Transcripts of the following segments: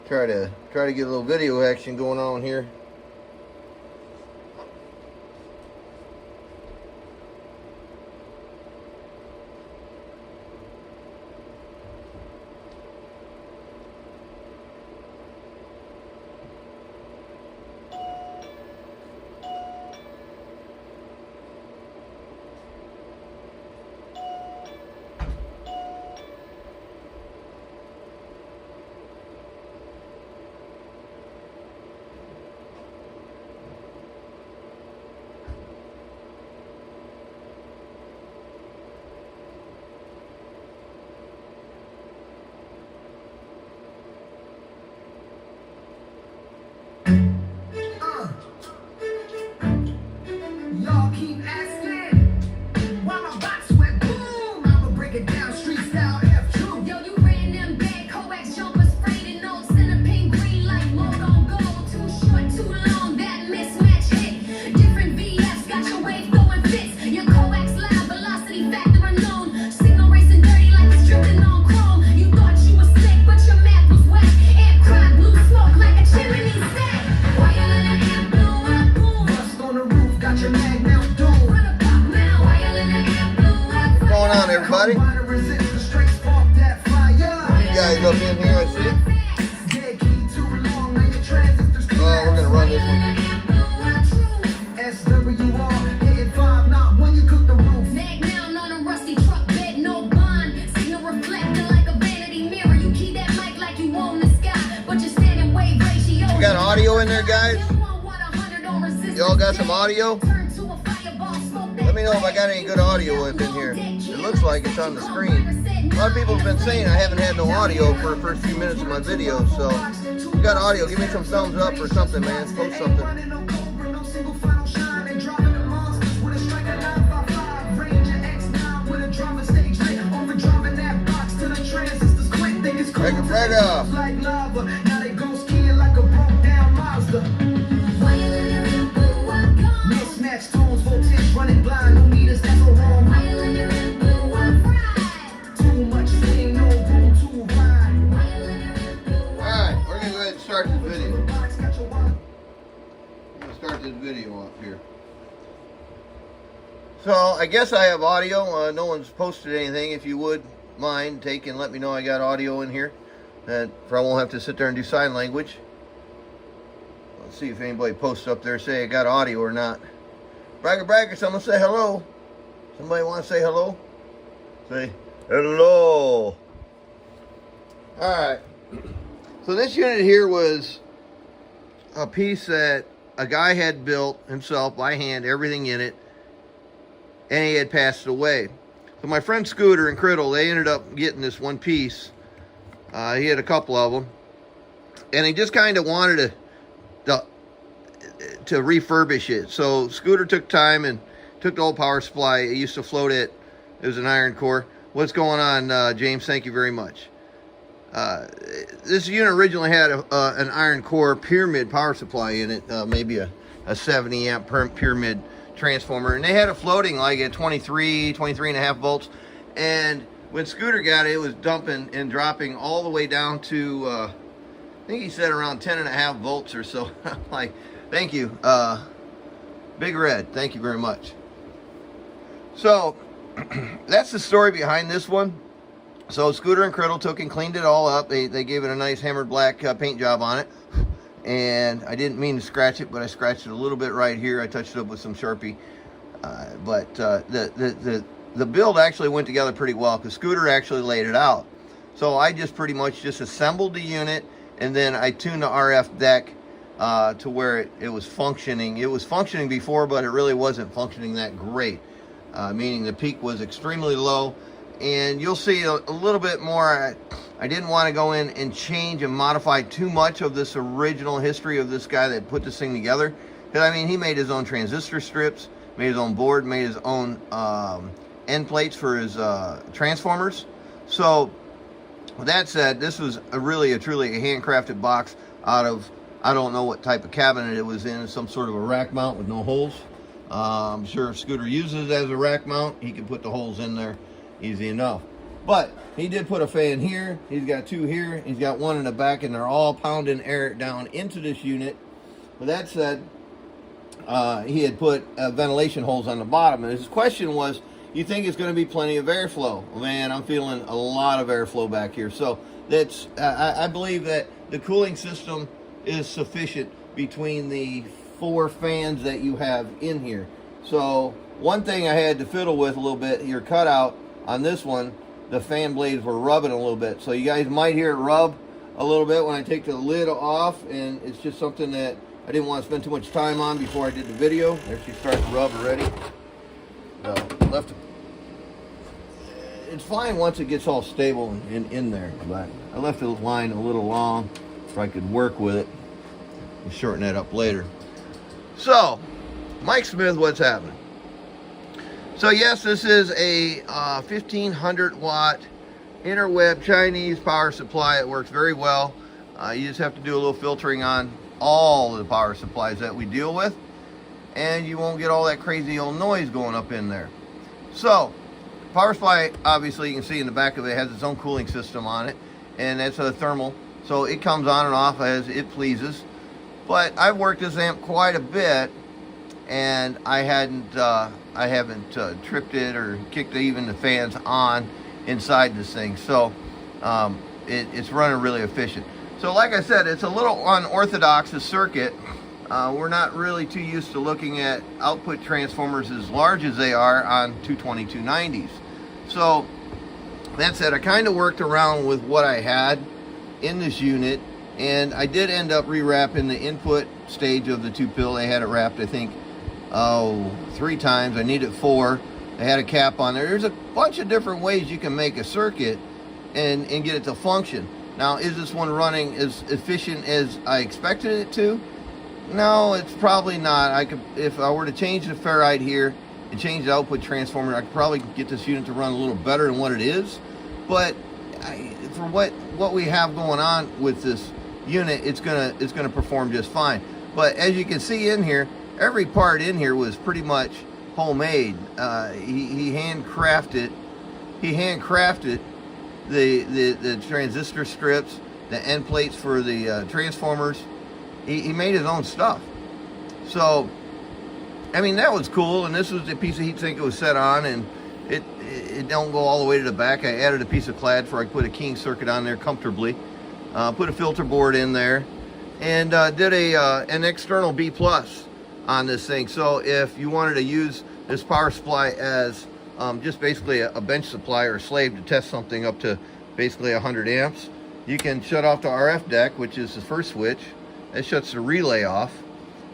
Try to get a little video action going on here. Everybody, you guys up in here, I see. Oh, we're gonna run this one. We got audio in there, guys. Y'all got some audio? Let me know if I got any good audio up in here. It looks like it's on the screen. A lot of people have been saying I haven't had no audio for the first few minutes of my video, so if you got audio, give me some thumbs up or something, man. Post something. Break it right up. Running blind, no meters, that's all wrong. Too much saying, no room to ride. Alright, we're gonna go ahead and start this video. I'm gonna start this video off here. So, I guess I have audio. No one's posted anything. If you would mind, take and let me know I got audio in here. For I won't have to sit there and do sign language. Let's see if anybody posts up there say I got audio or not. Bragger, someone say hello. Somebody want to say hello? Say hello. Alright. So this unit here was a piece that a guy had built himself by hand, everything in it, and he had passed away. So my friend Scooter and Criddle, they ended up getting this one piece. He had a couple of them. And he just kind of wanted to refurbish it. So Scooter took time and took the old power supply. It used to float it. It was an iron core. What's going on, James? Thank you very much. This unit originally had an iron core pyramid power supply in it, maybe a 70 amp pyramid transformer, and they had it floating like at 23 and a half volts. And when Scooter got it, it was dumping and dropping all the way down to I think he said around 10 and a half volts or so. I'm like, thank you, Big Red. Thank you very much. So that's the story behind this one. So Scooter and Criddle took and cleaned it all up. They gave it a nice hammered black paint job on it. And I didn't mean to scratch it, but I scratched it a little bit right here. I touched it up with some Sharpie. But the build actually went together pretty well because Scooter actually laid it out. So I just pretty much just assembled the unit, and then I tuned the RF deck to where it was functioning. It was functioning before, but it really wasn't functioning that great. Meaning the peak was extremely low. And you'll see a little bit more. I didn't want to go in and change and modify too much of this original history of this guy that put this thing together. Because, I mean, he made his own transistor strips, made his own board, made his own end plates for his transformers. So, with that said, this was truly a handcrafted box out of, I don't know what type of cabinet it was in, some sort of a rack mount with no holes. I'm sure if Scooter uses it as a rack mount, he can put the holes in there easy enough. But he did put a fan here. He's got two here. He's got one in the back, and they're all pounding air down into this unit. With that said, he had put ventilation holes on the bottom. And his question was, you think it's going to be plenty of airflow? Man, I'm feeling a lot of airflow back here. So that's I believe that the cooling system is sufficient between the 4 fans that you have in here. So one thing I had to fiddle with a little bit, your cutout on this one, the fan blades were rubbing a little bit. So you guys might hear it rub a little bit when I take the lid off, and it's just something that I didn't want to spend too much time on before I did the video. There she starts to rub already. Left it. It's fine once it gets all stable in there, but I left the line a little long so I could work with it and shorten that up later. So, Mike Smith, what's happening? So yes, this is a 1500 watt interweb Chinese power supply. It works very well. You just have to do a little filtering on all the power supplies that we deal with, and you won't get all that crazy old noise going up in there. So, power supply, obviously, you can see in the back of it, has its own cooling system on it, and that's a thermal, so it comes on and off as it pleases. But I've worked this amp quite a bit, and I haven't tripped it or kicked even the fans on inside this thing. So it's running really efficient. So like I said, it's a little unorthodox, the circuit. We're not really too used to looking at output transformers as large as they are on 220-290s. So that said, I kind of worked around with what I had in this unit, and I did end up rewrapping the input stage of the 2-pill. They had it wrapped, I think, 3 times. I needed 4. They had a cap on there. There's a bunch of different ways you can make a circuit and get it to function. Now, is this one running as efficient as I expected it to? No, it's probably not. If I were to change the ferrite here and change the output transformer, I could probably get this unit to run a little better than what it is. But for what we have going on with this unit, it's gonna perform just fine. But as you can see in here, every part in here was pretty much homemade. He handcrafted the transistor strips, the end plates for the transformers. He made his own stuff. So, I mean, that was cool. And this was the piece of heat sink it was set on, and it don't go all the way to the back. I added a piece of clad for I could put a keying circuit on there comfortably. Put a filter board in there, and did an external B+ on this thing. So if you wanted to use this power supply as just basically a bench supply or a slave to test something up to basically 100 amps, you can shut off the RF deck, which is the first switch. That shuts the relay off.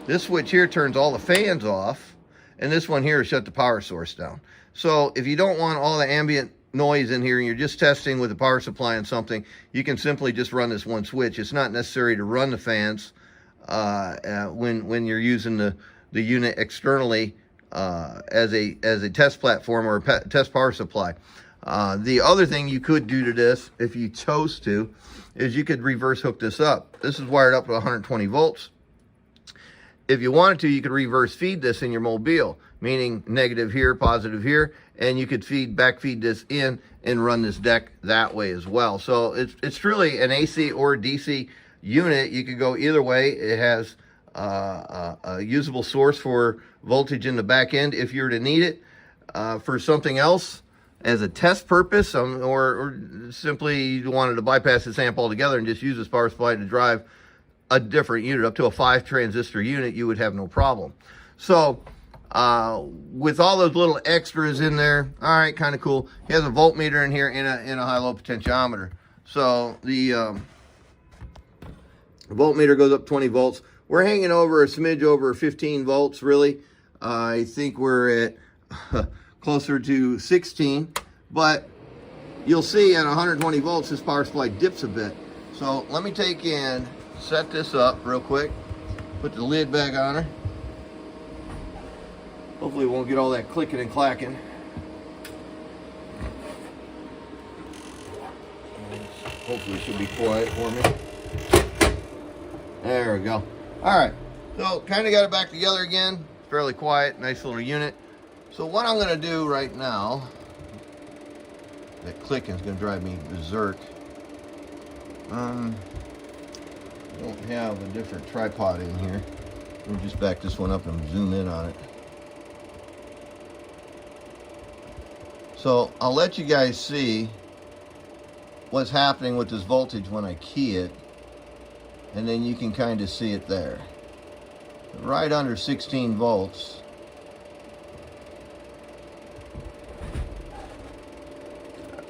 This switch here turns all the fans off, and this one here shut the power source down. So if you don't want all the ambient noise in here and you're just testing with the power supply on something, you can simply just run this one switch. It's not necessary to run the fans when you're using the unit externally as a test platform or a test power supply. The other thing you could do to this, if you chose to, is you could reverse hook this up. This is wired up to 120 volts. If you wanted to, you could reverse feed this in your mobile, meaning negative here, positive here, and you could back feed this in and run this deck that way as well. So it's truly an AC or DC unit. You could go either way. It has a usable source for voltage in the back end if you were to need it for something else as a test purpose, or simply you wanted to bypass this amp altogether and just use this power supply to drive a different unit up to a 5 transistor unit, you would have no problem. So with all those little extras in there, all right, kind of cool. He has a voltmeter in here and a high-low potentiometer. So the voltmeter goes up 20 volts. We're hanging over a smidge over 15 volts, really. I think we're at closer to 16, but you'll see at 120 volts, this power supply dips a bit. So let me take and set this up real quick. Put the lid back on her. Hopefully we won't get all that clicking and clacking. Hopefully it should be quiet for me. There we go. All right, so kind of got it back together again. Fairly quiet, nice little unit. So what I'm gonna do right now That clicking is going to drive me berserk. I don't have a different tripod in here. Let me just back this one up and zoom in on it. So I'll let you guys see what's happening with this voltage when I key it, and then you can kind of see it there. Right under 16 volts.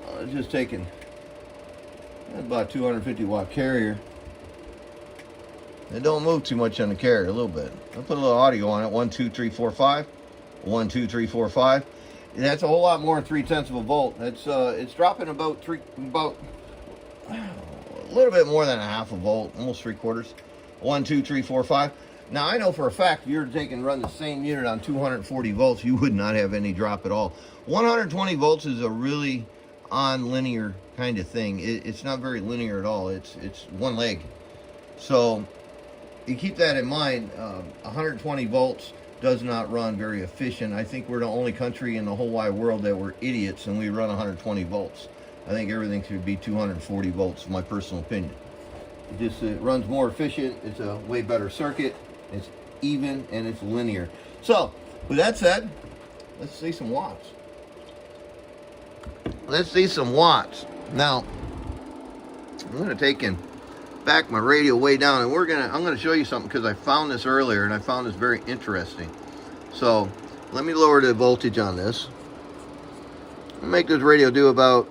I was just taking about 250 watt carrier. It don't move too much on the carrier, a little bit. I'll put a little audio on it. 1, 2, 3, 4, 5. 1, 2, 3, 4, 5. And that's a whole lot more than 3/10 of a volt. That's it's dropping about a little bit more than a half a volt, almost 3/4. 1, 2, 3, 4, 5. Now I know for a fact if you were to take and run the same unit on 240 volts, you would not have any drop at all. 120 volts is a really on-linear kind of thing. It's not very linear at all. It's one leg. So you keep that in mind. 120 volts does not run very efficient. I think we're the only country in the whole wide world that we're idiots and we run 120 volts. I think everything should be 240 volts, my personal opinion. It runs more efficient. It's a way better circuit. It's even and it's linear. So with that said, let's see some watts. Let's see some watts. Now I'm going to take and back my radio way down, and I'm gonna show you something because I found this earlier and I found this very interesting. So let me lower the voltage on this. I'll make this radio do about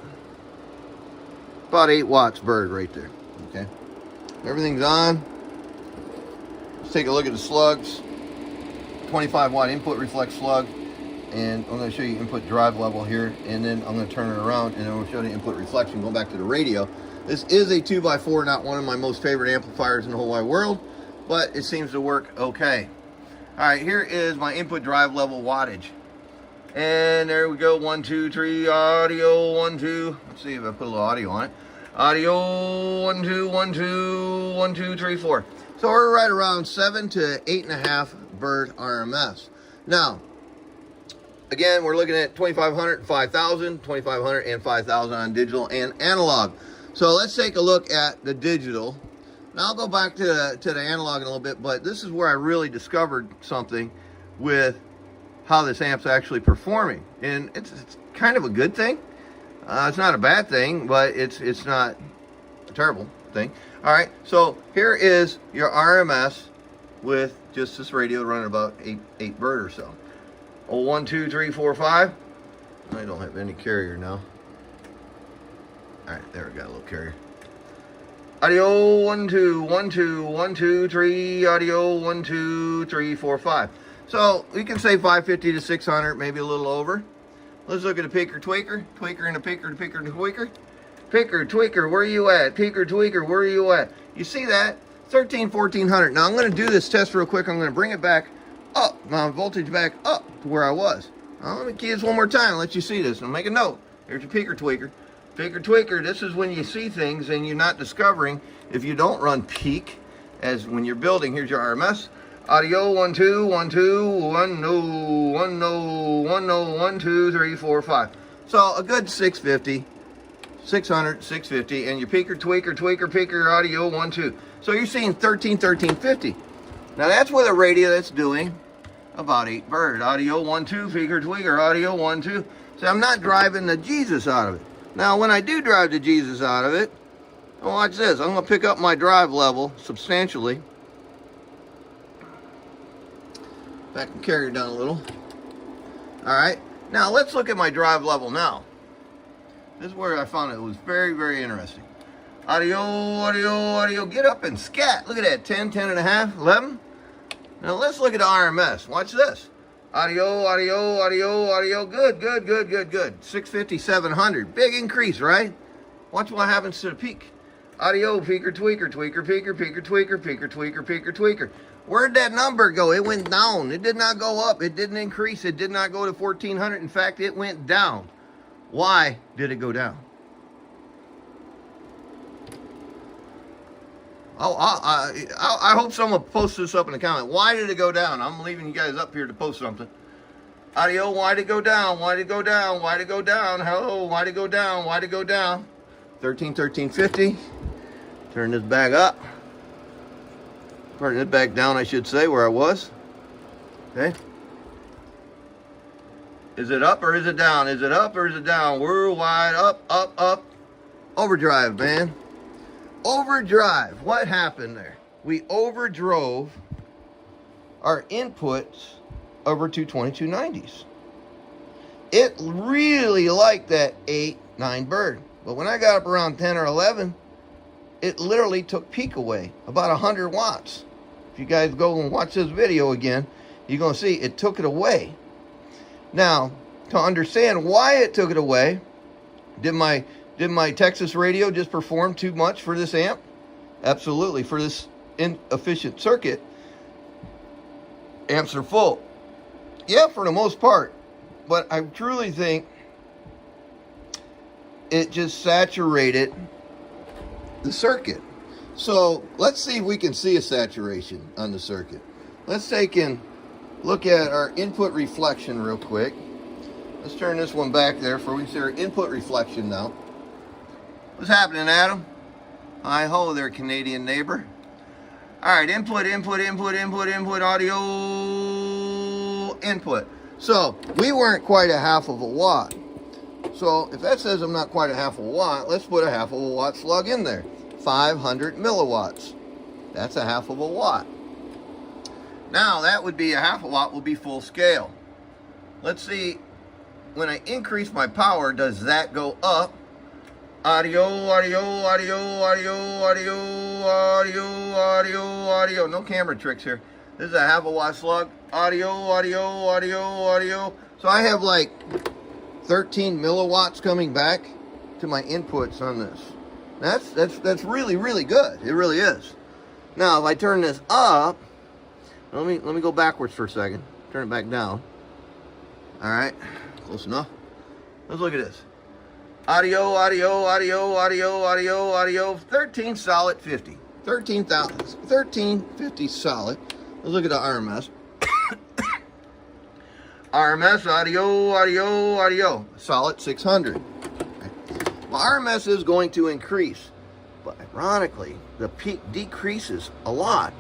8 watts bird right there. Okay, everything's on. Let's take a look at the slugs. 25 watt input reflex slug, and I'm going to show you input drive level here, and then I'm going to turn it around and then we'll show you input reflection. Going back to the radio, this is a 2x4, not one of my most favorite amplifiers in the whole wide world, but it seems to work okay. All right, here is my input drive level wattage, and there we go. 1, 2, 3 audio. 1, 2. Let's see if I put a little audio on it. Audio. 1, 2, 1, 2, 1, 2, 3, 4. So we're right around 7 to 8.5 bird RMS. Now, again, we're looking at 2500 and 5000, 2500 and 5000 on digital and analog. So let's take a look at the digital. Now I'll go back to the analog in a little bit, but this is where I really discovered something with how this amp's actually performing. And it's kind of a good thing. It's not a bad thing, but it's not a terrible thing. All right, so here is your RMS with just this radio running about 8 bird or so. Oh, 1, 2, 3, 4, 5. I don't have any carrier now. All right, there we got a little carrier. Audio. 1, 2, 1, 2, 1, 2, 3. Audio. 1, 2, 3, 4, 5. So we can say 550 to 600, maybe a little over. Let's look at a picker tweaker. Tweaker and a picker, and a picker and a tweaker. Picker, tweaker, where are you at? Picker, tweaker, where are you at? You see that? 1400. Now I'm going to do this test real quick. I'm going to bring it back up, my voltage back up to where I was. Now, let me key this one more time and let you see this. Now make a note. Here's your picker tweaker. Picker tweaker, this is when you see things and you're not discovering if you don't run peak as when you're building. Here's your RMS. Audio. 1, 2, 1, 2, 1, no, 1, no, 1, no, 1, 2, 3, 4, 5. So a good 650. 600, 650, and your picker, tweaker, tweaker, picker, audio. 1, 2. So you're seeing 1350. Now that's with a radio that's doing about 8 bird. Audio. 1, 2, picker, tweaker, audio. 1, 2. So I'm not driving the Jesus out of it. Now when I do drive the Jesus out of it, well, watch this. I'm going to pick up my drive level substantially. Back and carry it down a little. All right. Now let's look at my drive level now. This is where I found it was very, very interesting. Audio, audio, audio. Get up and scat. Look at that. 10, 10 and a half, 11. Now let's look at the RMS. Watch this. Audio, audio, audio, audio. Good, good, good, good, good. 650, 700. Big increase, right? Watch what happens to the peak. Audio, peaker, tweaker, tweaker, peaker, peaker, tweaker, peaker, tweaker, peaker, tweaker. Where'd that number go? It went down. It did not go up. It didn't increase. It did not go to 1400. In fact, it went down. Why did it go down? Oh, I hope someone posts this up in the comment. Why did it go down? I'm leaving you guys up here to post something. Audio, why'd it go down? Why'd it go down? Why'd it go down? Hello, why'd it go down? Why'd it go down? 1350. Turn this back up. Turn it back down, I should say, where I was. Okay. Is it up or is it down? Is it up or is it down? Worldwide, up, up, up. Overdrive, man. Overdrive. What happened there? We overdrove our inputs over to 2290s. It really liked that 8, 9 bird. But when I got up around 10 or 11, it literally took peak away, about 100 watts. If you guys go and watch this video again, you're going to see it took it away. Now, to understand why it took it away, did my Texas radio just perform too much for this amp? Absolutely. For this inefficient circuit, amps are full. Yeah, for the most part. But I truly think it just saturated the circuit. So let's see if we can see a saturation on the circuit. Let's take and look at our input reflection real quick. Let's turn this one back there for we see our input reflection now. What's happening, Adam? Hi ho there, Canadian neighbor. All right, input, audio, input. So we weren't quite a half of a watt. So if that says I'm not quite a half a watt, let's put a half of a watt slug in there. 500 milliwatts. That's a half of a watt. Now that would be a half a watt will be full scale. Let's see, when I increase my power, does that go up? Audio, audio, audio, audio, audio, audio, audio, audio. No camera tricks here. This is a half a watt slug. Audio, audio, audio, audio. So I have like 13 milliwatts coming back to my inputs on this. That's really, really good. It really is. Now if I turn this up, let me go backwards for a second. Turn it back down. All right, close enough. Let's look at this. Audio, audio, audio, audio, audio, audio. 13 solid 50. 1350 solid. Let's look at the RMS. RMS, audio, audio, audio. Solid 600. Okay. Well, RMS is going to increase, but ironically, the peak decreases a lot.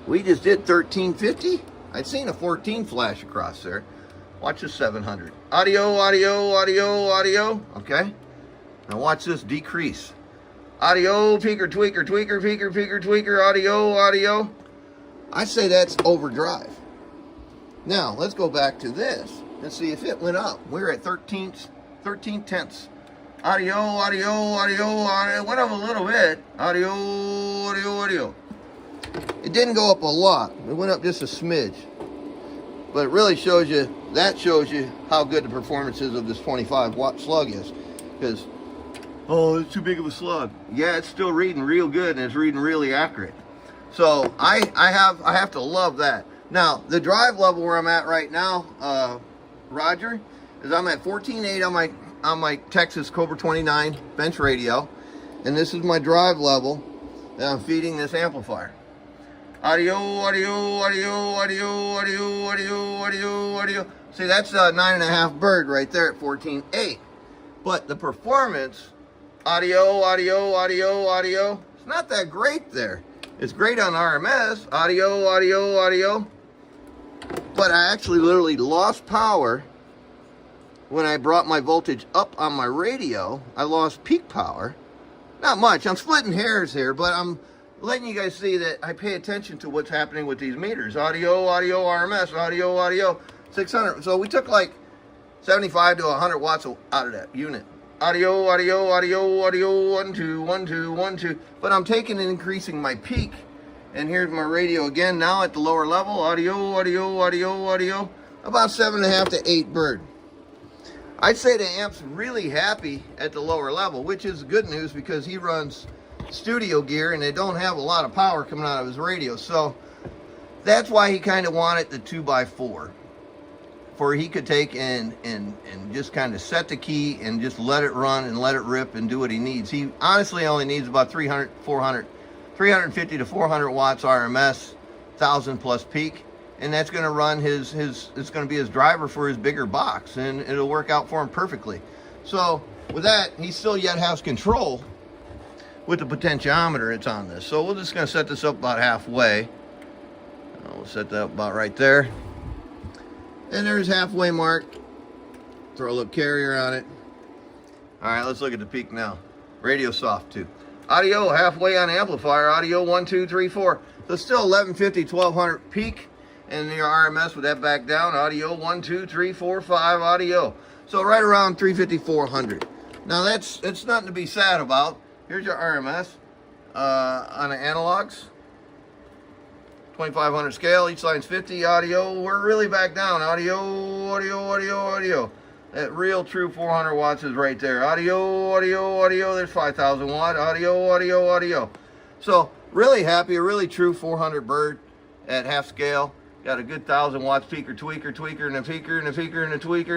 We just did 1350. I'd seen a 14 flash across there. Watch this 700. Audio, audio, audio, audio. Okay. Now watch this decrease. Audio, peaker, tweaker, tweaker, peaker, peaker, tweaker, audio, audio. I say that's overdrive. Now, let's go back to this and see if it went up. We're at 13 tenths. Audio, audio, audio, audio. It went up a little bit. Audio, audio, audio. It didn't go up a lot. It went up just a smidge. But it really shows you, that shows you how good the performances of this 25 watt slug is. Because, oh, it's too big of a slug. Yeah, it's still reading real good and it's reading really accurate. So I have to love that. Now, the drive level where I'm at right now, Roger, is I'm at 14.8 on my Texas Cobra 29 bench radio. And this is my drive level that I'm feeding this amplifier. Audio, audio, audio, audio, audio, audio, audio, audio. See, that's a 9.5 bird right there at 14.8. But the performance, audio, audio, audio, audio, it's not that great there. It's great on RMS, audio, audio, audio. But I actually literally lost power when I brought my voltage up on my radio. I lost peak power. Not much. I'm splitting hairs here, but I'm letting you guys see that I pay attention to what's happening with these meters. Audio, audio, RMS, audio, audio, 600. So we took like 75 to 100 watts out of that unit. Audio, audio, audio, audio, 1, 2, 1, 2, 1, 2. But I'm taking and increasing my peak. And here's my radio again now at the lower level. Audio, audio, audio, audio. About 7.5 to 8 bird. I'd say the amp's really happy at the lower level, which is good news because he runs studio gear and they don't have a lot of power coming out of his radio. So that's why he kind of wanted the 2x4. For he could take and just kind of set the key and just let it run and let it rip and do what he needs. He honestly only needs about 350 to 400 watts RMS, 1,000 plus peak, and that's going to run it's going to be his driver for his bigger box, and it'll work out for him perfectly. So with that, he still yet has control with the potentiometer it's on this. So we're just going to set this up about halfway. We'll set that up about right there. And there's halfway mark. Throw a little carrier on it. All right, let's look at the peak now. Radio soft too. Audio halfway on amplifier. Audio 1, 2, 3, 4. So still 1150, 1200 peak. And your RMS with that back down. Audio 1, 2, 3, 4, 5 audio. So right around 350, 400. Now that's nothing to be sad about. Here's your RMS on the analogs. 2500 scale, each line's 50. Audio, we're really back down. Audio. That real true 400 watts is right there. Audio. There's 5000 watt. Audio. So really happy, a really true 400 bird at half scale. Got a good 1000 watts tweaker, and a tweaker, and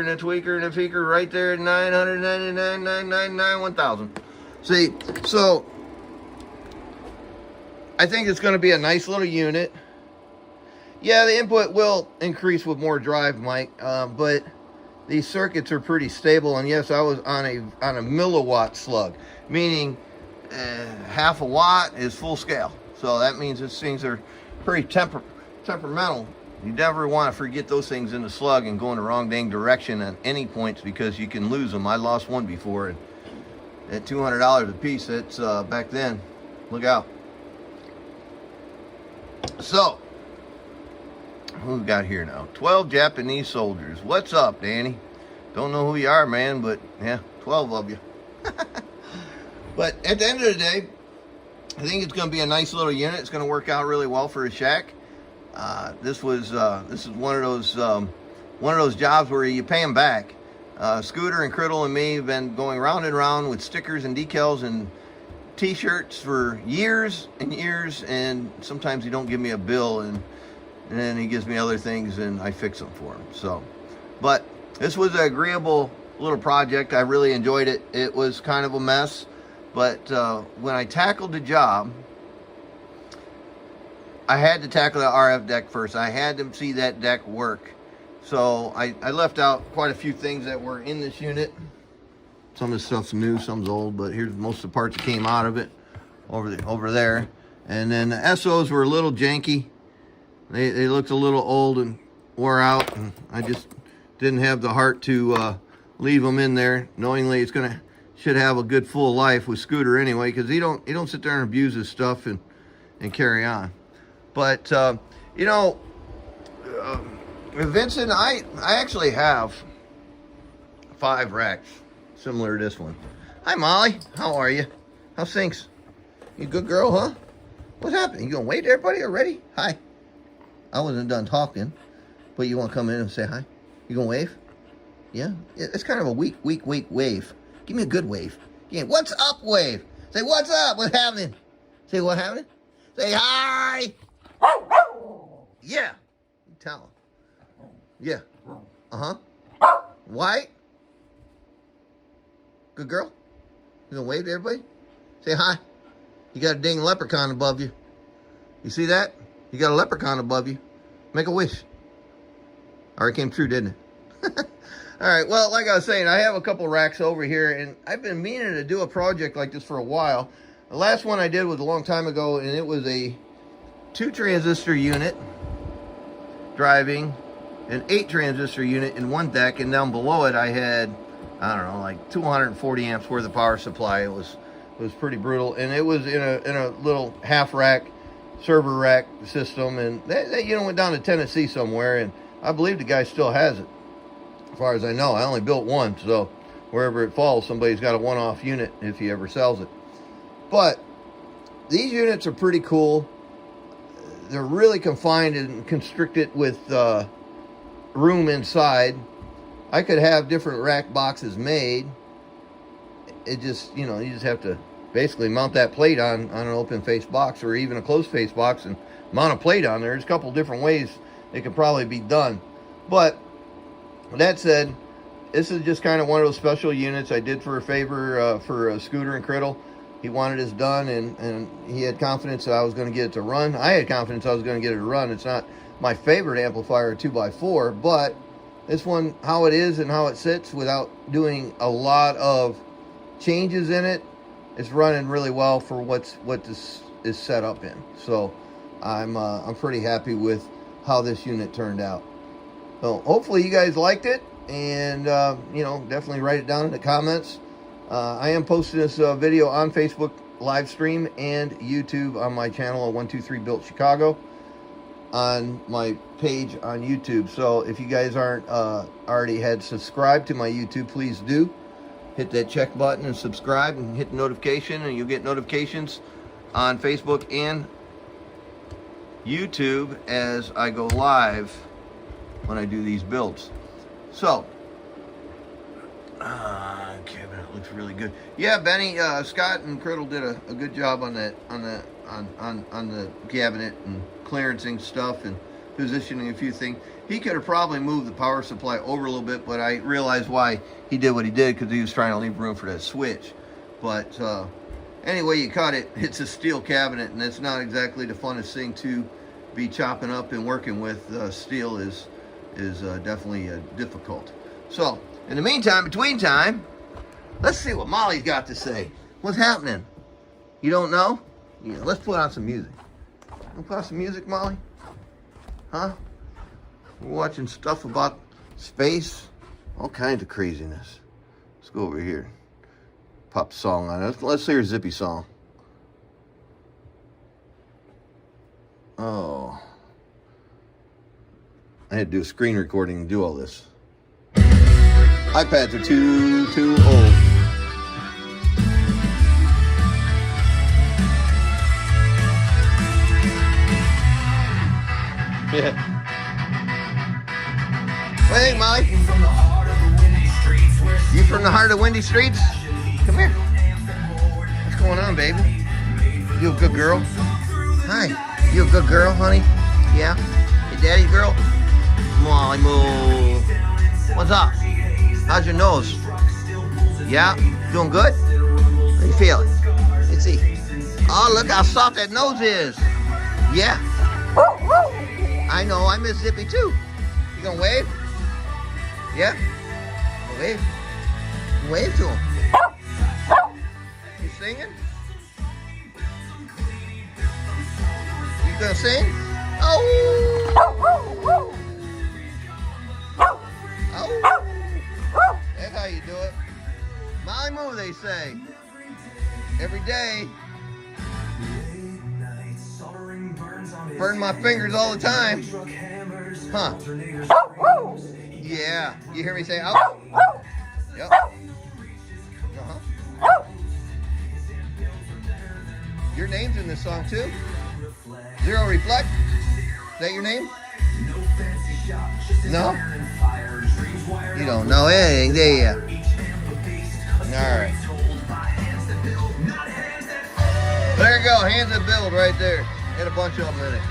a tweaker right there at 999, 1000. See, so I think it's going to be a nice little unit. Yeah, the input will increase with more drive, Mike, but these circuits are pretty stable. And yes, I was on a milliwatt slug, meaning half a watt is full scale. So that means these things are pretty temperamental. You never want to forget those things in the slug and go in the wrong dang direction at any points, because you can lose them. I lost one before, and at $200 a piece, that's back then. Look out. So who we got here now? 12 Japanese soldiers. What's up, Danny? Don't know who you are, man, but yeah, 12 of you. But at the end of the day, I think it's going to be a nice little unit. It's going to work out really well for a shack. This is one of those jobs where you pay them back. Scooter and Criddle and me have been going round and round with stickers and decals and t-shirts for years and years, and sometimes he don't give me a bill, and then he gives me other things and I fix them for him. So, but this was an agreeable little project. I really enjoyed it. It was kind of a mess, but when I tackled the job, I had to tackle the RF deck first. I had to see that deck work. So I left out quite a few things that were in this unit. Some of the stuff's new, some's old, but here's most of the parts that came out of it over there. And then the SOs were a little janky. They looked a little old and wore out, and I just didn't have the heart to leave them in there, knowingly it's should have a good full life with Scooter anyway, because he don't sit there and abuse his stuff and carry on. But you know, Vincent, I actually have 5 racks similar to this one. Hi, Molly. How are you? How's things? You good girl, huh? What's happening? You gonna wave to everybody already? Hi. I wasn't done talking, but you want to come in and say hi? You gonna wave? Yeah? It's kind of a weak wave. Give me a good wave. Yeah, what's up wave? Say, what's up? What's happening? Say, what happening? Say, hi! Yeah. Tell him. Yeah. Uh-huh. White? Good girl? You gonna wave to everybody? Say hi. You got a dang leprechaun above you. You see that? You got a leprechaun above you. Make a wish. Alright, came true, didn't it? Alright, well, like I was saying, I have a couple racks over here, and I've been meaning to do a project like this for a while. The last one I did was a long time ago, and it was a 2-transistor unit driving an 8-transistor unit in one deck, and down below it I had, I don't know, like 240 amps worth of power supply. It was pretty brutal, and it was in a little half rack server rack system, and that unit went down to Tennessee somewhere, and I believe the guy still has it. As far as I know, I only built one, so wherever it falls, somebody's got a one-off unit if he ever sells it. But these units are pretty cool. They're really confined and constricted with room inside. I could have different rack boxes made. It just, you just have to basically mount that plate on an open face box, or even a closed face box, and mount a plate on there. There's a couple different ways it could probably be done. But that said, this is just kind of one of those special units I did for a favor for Scooter and Criddle. He wanted this done, and he had confidence that I was going to get it to run. I had confidence I was going to get it to run. It's not my favorite amplifier, 2x4, but this one, how it is and how it sits without doing a lot of changes in it, it's running really well for what this is set up in. So I'm pretty happy with how this unit turned out. So hopefully you guys liked it, and you know, definitely write it down in the comments. I am posting this video on Facebook live stream and YouTube on my channel at 123 Built Chicago on my page on YouTube. So if you guys aren't already had subscribed to my YouTube, please do hit that check button and subscribe and hit the notification, and you'll get notifications on Facebook and YouTube as I go live when I do these builds. So cabinet looks really good. Yeah, Benny, Scott and Criddle did a good job on that, on the cabinet and clearancing stuff and positioning a few things. He could have probably moved the power supply over a little bit, but I realized why he did what he did, because he was trying to leave room for that switch. But anyway you cut it, it's a steel cabinet, and it's not exactly the funnest thing to be chopping up and working with. Steel is definitely difficult. So in the meantime, between time, let's see what Molly's got to say. What's happening? You don't know? Yeah, let's put on some music. Wanna put on some music, Molly? Huh? We're watching stuff about space, all kinds of craziness. Let's go over here. Pop a song on it. Let's hear a Zippy song. Oh. I had to do a screen recording and do all this. iPads are too old. Yeah. What do you think, Molly? You from the heart of the windy streets? Come here. What's going on, baby? You a good girl? Hi. You a good girl, honey? Yeah? Hey, daddy girl? Molly, moo. What's up? How's your nose? Yeah? Doing good? How you feeling? Let's see. Oh, look how soft that nose is. Yeah? I know, I miss Zippy too. You gonna wave? Yeah? Wave. Wave to him. You singing? You gonna sing? Oh! Oh! That's how you do it. Molly moo, they say. Every day. Burn my fingers all the time. Huh? Yeah. You hear me say, oh? Yep. Uh-huh. Your name's in this song too? Zero Reflect? Is that your name? No? You don't know anything, do you? Alright. There you go, hands that build right there. Had a bunch of them in it.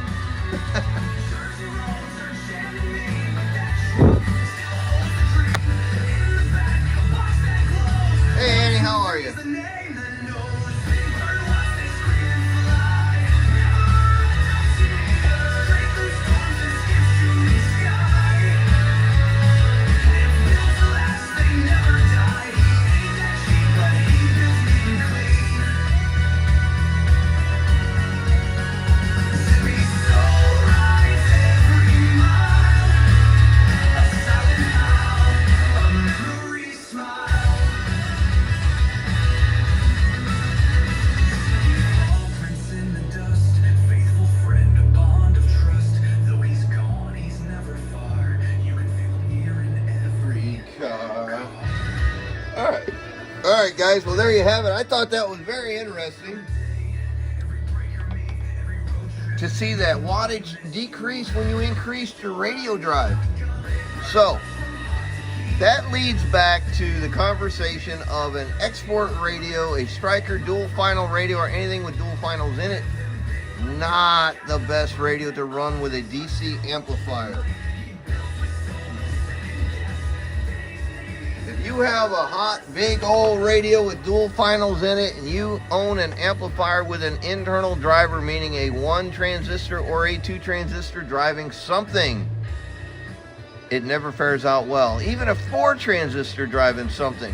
Hey Annie, how are you? Alright guys, well there you have it. I thought that was very interesting to see that wattage decrease when you increased your radio drive. So that leads back to the conversation of an export radio, a striker dual final radio, or anything with dual finals in it. Not the best radio to run with a DC amplifier. If you you have a hot, big old radio with dual finals in it, and you own an amplifier with an internal driver, meaning a 1 transistor or a 2 transistor driving something, it never fares out well. Even a 4 transistor driving something,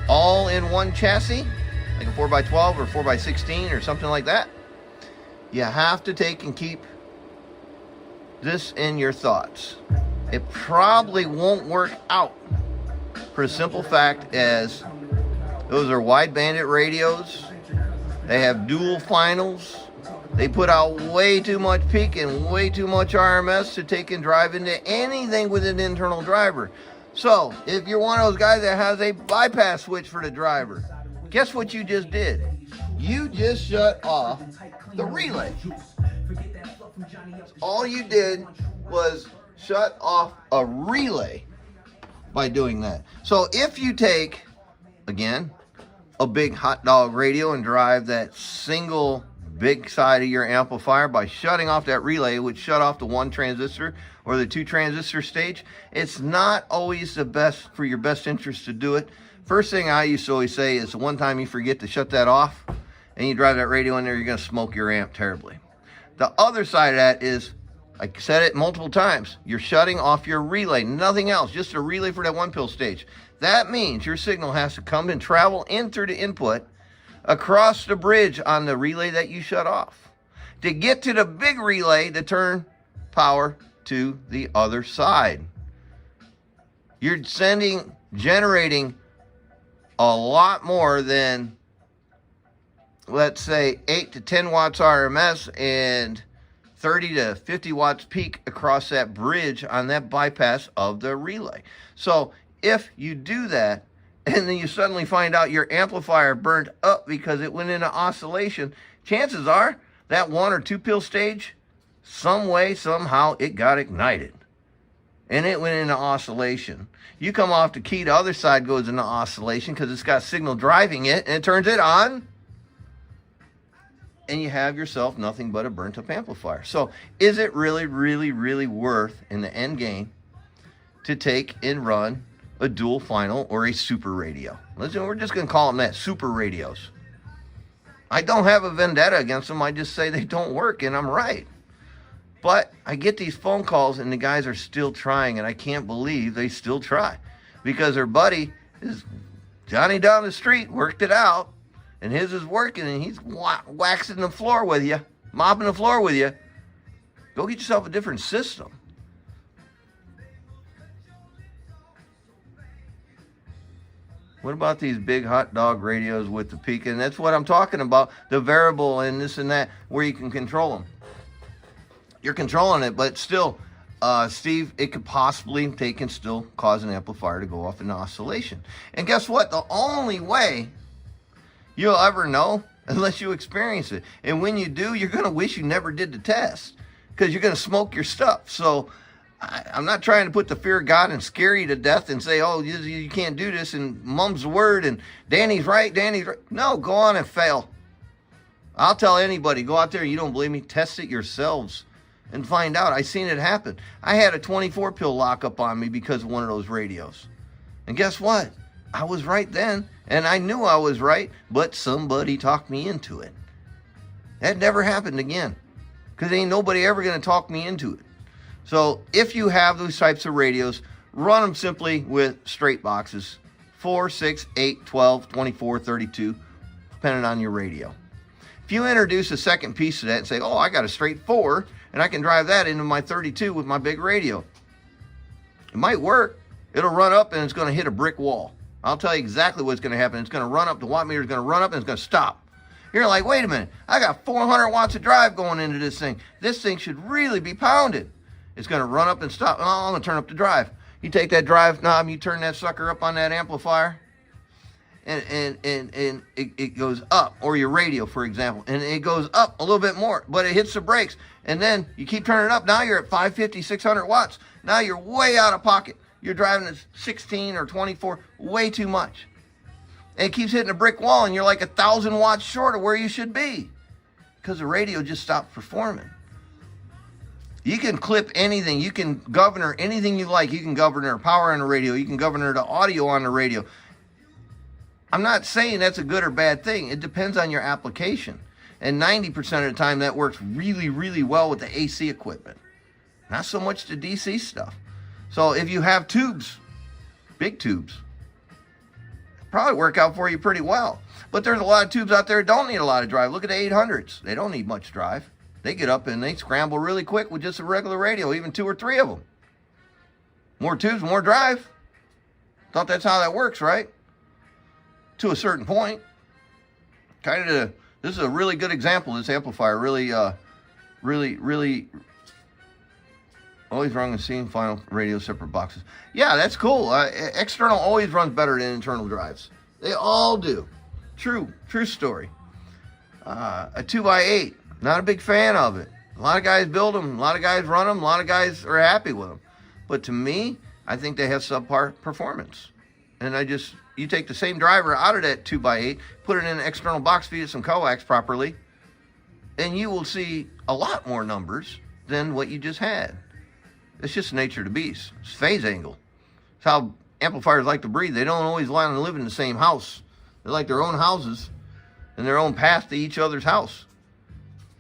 all in one chassis, like a 4x12 or 4x16 or something like that, you have to take and keep this in your thoughts. It probably won't work out for the simple fact as those are wide banded radios. They have dual finals. They put out way too much peak and way too much RMS to take and drive into anything with an internal driver. So if you're one of those guys that has a bypass switch for the driver, guess what you just did? You just shut off the relay. All you did was shut off a relay by doing that. So if you take, again, a big hot dog radio and drive that single big side of your amplifier by shutting off that relay, it would shut off the 1 transistor or the 2 transistor stage. It's not always the best for your best interest to do it. First thing I used to always say is the one time you forget to shut that off and you drive that radio in there, you're going to smoke your amp terribly. The other side of that is, I said it multiple times, you're shutting off your relay, nothing else, just a relay for that 1 pill stage. That means your signal has to come and travel in through the input across the bridge on the relay that you shut off to get to the big relay to turn power to the other side. You're generating a lot more than, let's say, 8 to 10 watts RMS and 30 to 50 watts peak across that bridge on that bypass of the relay. So if you do that, and then you suddenly find out your amplifier burned up because it went into oscillation, chances are that 1 or 2 pill stage, some way, somehow, it got ignited. And it went into oscillation. You come off the key, the other side goes into oscillation because it's got signal driving it, and it turns it on. And you have yourself nothing but a burnt up amplifier. So is it really, really, really worth in the end game to take and run a dual final or a super radio? Listen, we're just going to call them that, super radios. I don't have a vendetta against them. I just say they don't work, and I'm right. But I get these phone calls, and the guys are still trying, and I can't believe they still try. Because their buddy is Johnny down the street, worked it out, and his is working, and he's waxing the floor with you, mopping the floor with you. Go get yourself a different system. What about these big hot dog radios with the peak? And that's what I'm talking about, the variable and this and that, where you can control them. You're controlling it, but still, Steve, it could possibly take and still cause an amplifier to go off in oscillation. And guess what? The only way you'll ever know, unless you experience it. And when you do, you're going to wish you never did the test, because you're going to smoke your stuff. So I'm not trying to put the fear of God and scare you to death and say, oh, you can't do this, and Mum's the word, and Danny's right, Danny's right. No, go on and fail. I'll tell anybody, go out there, you don't believe me, test it yourselves and find out. I seen it happen. I had a 24 pill lockup on me because of one of those radios. And guess what? I was right then, and I knew I was right, but somebody talked me into it. That never happened again, because ain't nobody ever going to talk me into it. So if you have those types of radios, run them simply with straight boxes, 4, 6, 8, 12, 24, 32, depending on your radio. If you introduce a second piece to that and say, oh, I got a straight 4, and I can drive that into my 32 with my big radio, it might work. It'll run up, and it's going to hit a brick wall. I'll tell you exactly what's going to happen. It's going to run up, the watt meter is going to run up, and it's going to stop. You're like, wait a minute, I got 400 watts of drive going into this thing. This thing should really be pounded. It's going to run up and stop. Oh, I'm going to turn up the drive. You take that drive knob, you turn that sucker up on that amplifier, and it goes up, or your radio, for example, and it goes up a little bit more, but it hits the brakes, and then you keep turning it up. Now you're at 550, 600 watts. Now you're way out of pocket. You're driving at 16 or 24, way too much. And it keeps hitting a brick wall, and you're like 1,000 watts short of where you should be, because the radio just stopped performing. You can clip anything. You can governor anything you like. You can governor power on the radio. You can governor the audio on the radio. I'm not saying that's a good or bad thing. It depends on your application. And 90% of the time, that works really, really well with the AC equipment. Not so much the DC stuff. So if you have tubes, big tubes, probably work out for you pretty well. But there's a lot of tubes out there that don't need a lot of drive. Look at the 800s. They don't need much drive. They get up and they scramble really quick with just a regular radio, even 2 or 3 of them. More tubes, more drive. Thought that's how that works, right? To a certain point. This is a really good example. This amplifier really always run the same final radio separate boxes. Yeah, that's cool. External always runs better than internal drives. They all do. True story. A 2x8, not a big fan of it. A lot of guys build them, a lot of guys run them, a lot of guys are happy with them. But to me, I think they have subpar performance. And you take the same driver out of that 2x8, put it in an external box, feed it some coax properly, and you will see a lot more numbers than what you just had. It's just the nature of the beast. It's phase angle. It's how amplifiers like to breathe. They don't always want to live in the same house. They like their own houses and their own path to each other's house.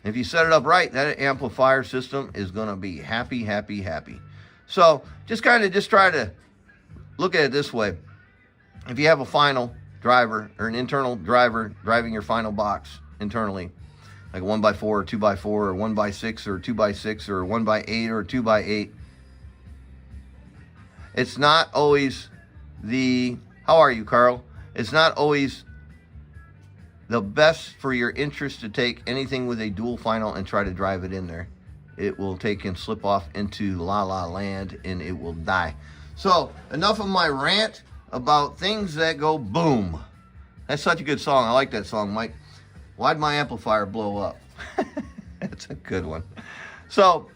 If you set it up right, that amplifier system is going to be happy, happy, happy. So just try to look at it this way. If you have a final driver or an internal driver driving your final box internally, like a 1x4 or 2x4 or 1x6 or 2x6 or 1x8 or 2x8, it's not always how are you, Carl? It's not always the best for your interest to take anything with a dual final and try to drive it in there. It will take and slip off into la la land and it will die. So enough of my rant about things that go boom. That's such a good song. I like that song, Mike. Why'd my amplifier blow up? That's a good one. So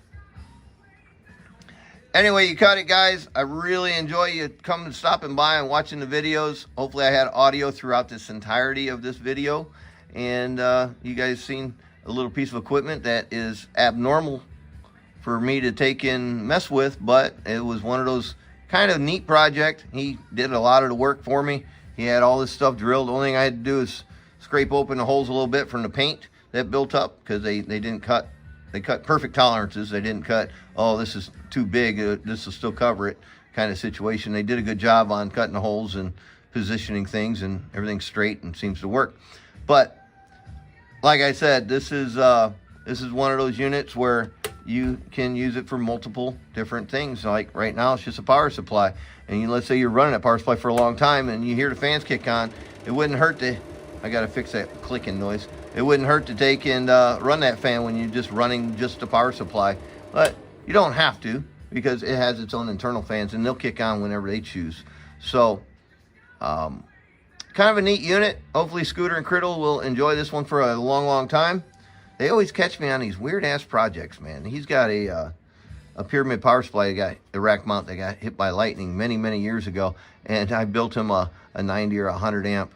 anyway, you caught it, guys. I really enjoy you coming and stopping by and watching the videos. Hopefully I had audio throughout this entirety of this video. And you guys seen a little piece of equipment that is abnormal for me to take and mess with, but it was one of those kind of neat project. He did a lot of the work for me. He had all this stuff drilled. The only thing I had to do is scrape open the holes a little bit from the paint that built up, because they didn't cut. They cut perfect tolerances. They didn't cut, oh, this is too big, this will still cover it kind of situation. They did a good job on cutting the holes and positioning things, and everything's straight and seems to work. But like I said, this is one of those units where you can use it for multiple different things. Like right now, it's just a power supply. And let's say you're running that power supply for a long time and you hear the fans kick on. It wouldn't hurt to, I got to fix that clicking noise. It wouldn't hurt to take and run that fan when you're just running just a power supply. But you don't have to, because it has its own internal fans and they'll kick on whenever they choose. So, kind of a neat unit. Hopefully Scooter and Criddle will enjoy this one for a long, long time. They always catch me on these weird-ass projects, man. He's got a pyramid power supply, a rack mount that got hit by lightning many, many years ago, and I built him a 90 or 100 amp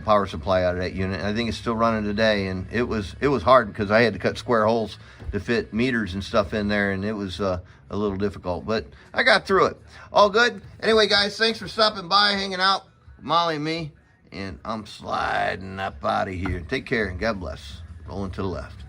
power supply out of that unit. And I think it's still running today, and it was hard because I had to cut square holes to fit meters and stuff in there, and it was a little difficult, but I got through it. All good. Anyway, guys, thanks for stopping by, hanging out with Molly and me, and I'm sliding up out of here. Take care, and God bless. Rolling to the left.